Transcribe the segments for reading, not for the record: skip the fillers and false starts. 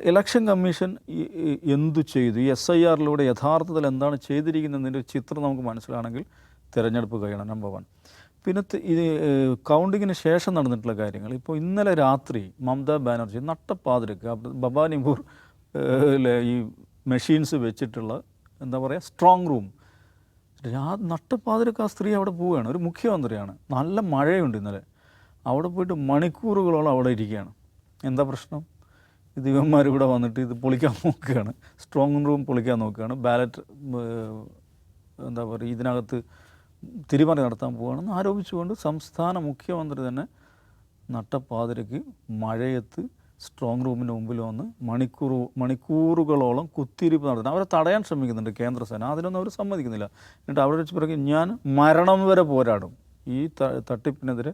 Election commission എന്തു ചെയ്തു, ഈ SIRലൂടെ യഥാർത്ഥത്തിൽ എന്താണ് ചെയ്തിരിക്കുന്നതിൻ്റെ ഒരു ചിത്രം നമുക്ക് മനസ്സിലാണെങ്കിൽ തിരഞ്ഞെടുപ്പ് കഴിയണം, നമ്പർ 1. പിന്നെ ഇത് കൗണ്ടിങ്ങിന് ശേഷം നടന്നിട്ടുള്ള കാര്യങ്ങൾ. ഇപ്പോൾ ഇന്നലെ രാത്രി മമതാ ബാനർജി നട്ടപ്പാതിരക്ക് ഭവാനിപൂർ ഈ മെഷീൻസ് വെച്ചിട്ടുള്ള എന്താ പറയുക സ്ട്രോങ് റൂം, നട്ടപ്പാതിരക്ക് ആ സ്ത്രീ അവിടെ പോവുകയാണ്. ഒരു മുഖ്യമന്ത്രിയാണ്, നല്ല മഴയുണ്ട് ഇന്നലെ. അവിടെ പോയിട്ട് മണിക്കൂറുകളോളം അവിടെ ഇരിക്കുകയാണ്. എന്താ പ്രശ്നം? ദിവന്മാർ ഇവിടെ വന്നിട്ട് ഇത് പൊളിക്കാൻ നോക്കുകയാണ്, സ്ട്രോങ് റൂം പൊളിക്കാൻ നോക്കുകയാണ്, ബാലറ്റ് എന്താ പറയുക ഇതിനകത്ത് തിരിമറി നടത്താൻ പോവുകയാണെന്ന് ആരോപിച്ചുകൊണ്ട് സംസ്ഥാന മുഖ്യമന്ത്രി തന്നെ നട്ടപ്പാതിരയ്ക്ക് മഴയത്ത് സ്ട്രോങ് റൂമിന് മുമ്പിൽ വന്ന് മണിക്കൂറുകളോളം കുത്തിയിരിപ്പ് നടത്തുന്നത്. അവരെ തടയാൻ ശ്രമിക്കുന്നുണ്ട് കേന്ദ്രസേന, അതിനൊന്നും അവർ സമ്മതിക്കുന്നില്ല. എന്നിട്ട് അവിടെ വെച്ച് പറയും ഞാൻ മരണം വരെ പോരാടും, ഈ തട്ടിപ്പിനെതിരെ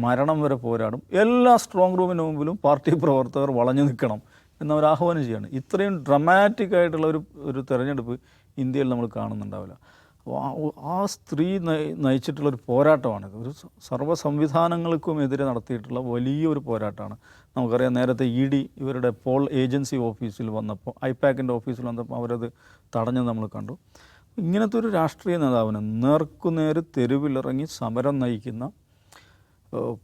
മരണം വരെ പോരാടും, എല്ലാ സ്ട്രോങ് റൂമിന് മുമ്പിലും പാർട്ടി പ്രവർത്തകർ വളഞ്ഞു നിൽക്കണം എന്നവർ ആഹ്വാനം ചെയ്യാണ്. ഇത്രയും ഡ്രമാറ്റിക് ആയിട്ടുള്ള ഒരു തെരഞ്ഞെടുപ്പ് ഇന്ത്യയിൽ നമ്മൾ കാണുന്നുണ്ടാവില്ല. ആ സ്ത്രീ നയിച്ചിട്ടുള്ളൊരു പോരാട്ടമാണിത്. ഒരു സർവ്വ സംവിധാനങ്ങൾക്കുമെതിരെ നടത്തിയിട്ടുള്ള വലിയൊരു പോരാട്ടമാണ്. നമുക്കറിയാം, നേരത്തെ ED ഇവരുടെ പോൾ ഏജൻസി ഓഫീസിൽ വന്നപ്പോൾ, ഐപാക്കിൻ്റെ ഓഫീസിൽ വന്നപ്പോൾ അവരത് തടഞ്ഞത് നമ്മൾ കണ്ടു. ഇങ്ങനത്തെ ഒരു രാഷ്ട്രീയ നേതാവിന് നേർക്കുനേര് തെരുവിലിറങ്ങി സമരം നയിക്കുന്ന,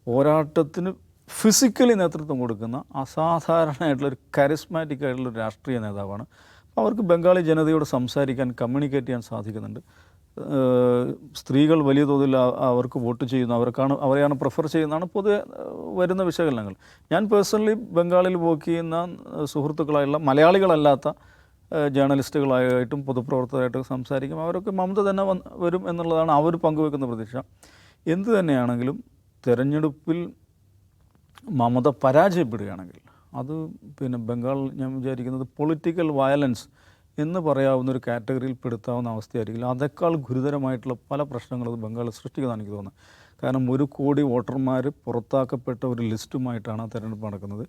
പോരാട്ടത്തിന് ഫിസിക്കലി നേതൃത്വം കൊടുക്കുന്ന അസാധാരണമായിട്ടുള്ളൊരു കരിസ്മാറ്റിക് ആയിട്ടുള്ളൊരു രാഷ്ട്രീയ നേതാവാണ്. അവർക്ക് ബംഗാളി ജനതയോട് സംസാരിക്കാൻ, കമ്മ്യൂണിക്കേറ്റ് ചെയ്യാൻ സാധിക്കുന്നുണ്ട്. സ്ത്രീകൾ വലിയ തോതിൽ അവർക്ക് വോട്ട് ചെയ്യുന്നു, അവരെയാണ് പ്രിഫർ ചെയ്യുന്നതാണ് പൊതുവെ വരുന്ന വിശകലനങ്ങൾ. ഞാൻ പേഴ്സണലി ബംഗാളിൽ വർക്ക് ചെയ്യുന്ന സുഹൃത്തുക്കളായുള്ള മലയാളികളല്ലാത്ത ജേർണലിസ്റ്റുകളായിട്ടും പൊതുപ്രവർത്തകരായിട്ടും സംസാരിക്കും. അവരൊക്കെ മമത തന്നെ വരും എന്നുള്ളതാണ് അവർ പങ്കുവെക്കുന്ന പ്രതീക്ഷ. എന്തു തന്നെയാണെങ്കിലും തെരഞ്ഞെടുപ്പിൽ മമത പരാജയപ്പെടുകയാണെങ്കിൽ അത് പിന്നെ ബംഗാൾ ഞാൻ വിചാരിക്കുന്നത് പൊളിറ്റിക്കൽ വയലൻസ് എന്ന് പറയാവുന്നൊരു കാറ്റഗറിയിൽ പെടുത്താവുന്ന അവസ്ഥയായിരിക്കില്ല. അതേക്കാൾ ഗുരുതരമായിട്ടുള്ള പല പ്രശ്നങ്ങളും ബംഗാൾ സൃഷ്ടിക്കുന്നതാണ് എനിക്ക് തോന്നുന്നത്. കാരണം 1 കോടി വോട്ടർമാർ പുറത്താക്കപ്പെട്ട ഒരു ലിസ്റ്റുമായിട്ടാണ് ആ തെരഞ്ഞെടുപ്പ് നടക്കുന്നത്.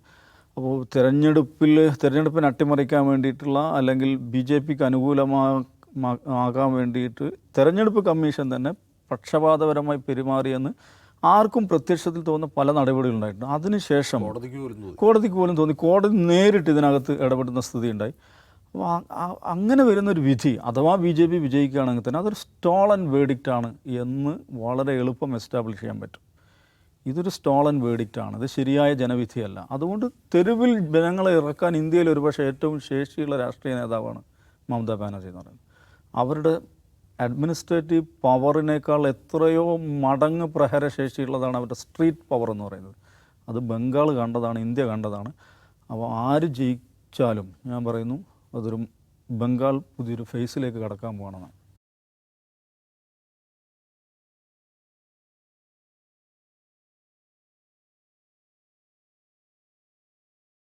അപ്പോൾ തെരഞ്ഞെടുപ്പിനെ അട്ടിമറിക്കാൻ വേണ്ടിയിട്ടുള്ള, അല്ലെങ്കിൽ BJPക്ക് അനുകൂലമാകാൻ വേണ്ടിയിട്ട് തെരഞ്ഞെടുപ്പ് കമ്മീഷൻ തന്നെ പക്ഷപാതപരമായി പെരുമാറിയെന്ന് ആർക്കും പ്രത്യക്ഷത്തിൽ തോന്നുന്ന പല നടപടികളുണ്ടായിട്ടുണ്ട്. അതിനുശേഷം കോടതിക്ക് പോലും തോന്നി, കോടതി നേരിട്ട് ഇതിനകത്ത് ഇടപെടുന്ന സ്ഥിതി ഉണ്ടായി. അപ്പോൾ അങ്ങനെ വരുന്നൊരു വിധി, അഥവാ BJP വിജയിക്കുകയാണെങ്കിൽ തന്നെ അതൊരു സ്റ്റോളൻ വേർഡിക്റ്റാണ് എന്ന് വളരെ എളുപ്പം എസ്റ്റാബ്ലിഷ് ചെയ്യാൻ പറ്റും. ഇതൊരു സ്റ്റോളൻ വേർഡിക്റ്റാണ്, ഇത് ശരിയായ ജനവിധിയല്ല. അതുകൊണ്ട് തെരുവിൽ ജനങ്ങളെ ഇറക്കാൻ ഇന്ത്യയിൽ ഒരുപക്ഷെ ഏറ്റവും ശേഷിയുള്ള രാഷ്ട്രീയ നേതാവാണ് മമതാ ബാനർജി എന്ന് പറയുന്നത്. അവരുടെ അഡ്മിനിസ്ട്രേറ്റീവ് പവറിനേക്കാൾ എത്രയോ മടങ്ങ് പ്രഹരശേഷിയുള്ളതാണ് അവരുടെ സ്ട്രീറ്റ് പവർ എന്ന് പറയുന്നത്. അത് ബംഗാൾ കണ്ടതാണ്, ഇന്ത്യ കണ്ടതാണ്. അപ്പോൾ ആര് ജയിച്ചാലും ഞാൻ പറയുന്നു, അതൊരു ബംഗാൾ പുതിയൊരു ഫേസിലേക്ക് കടക്കാൻ പോകണമെന്നാണ്.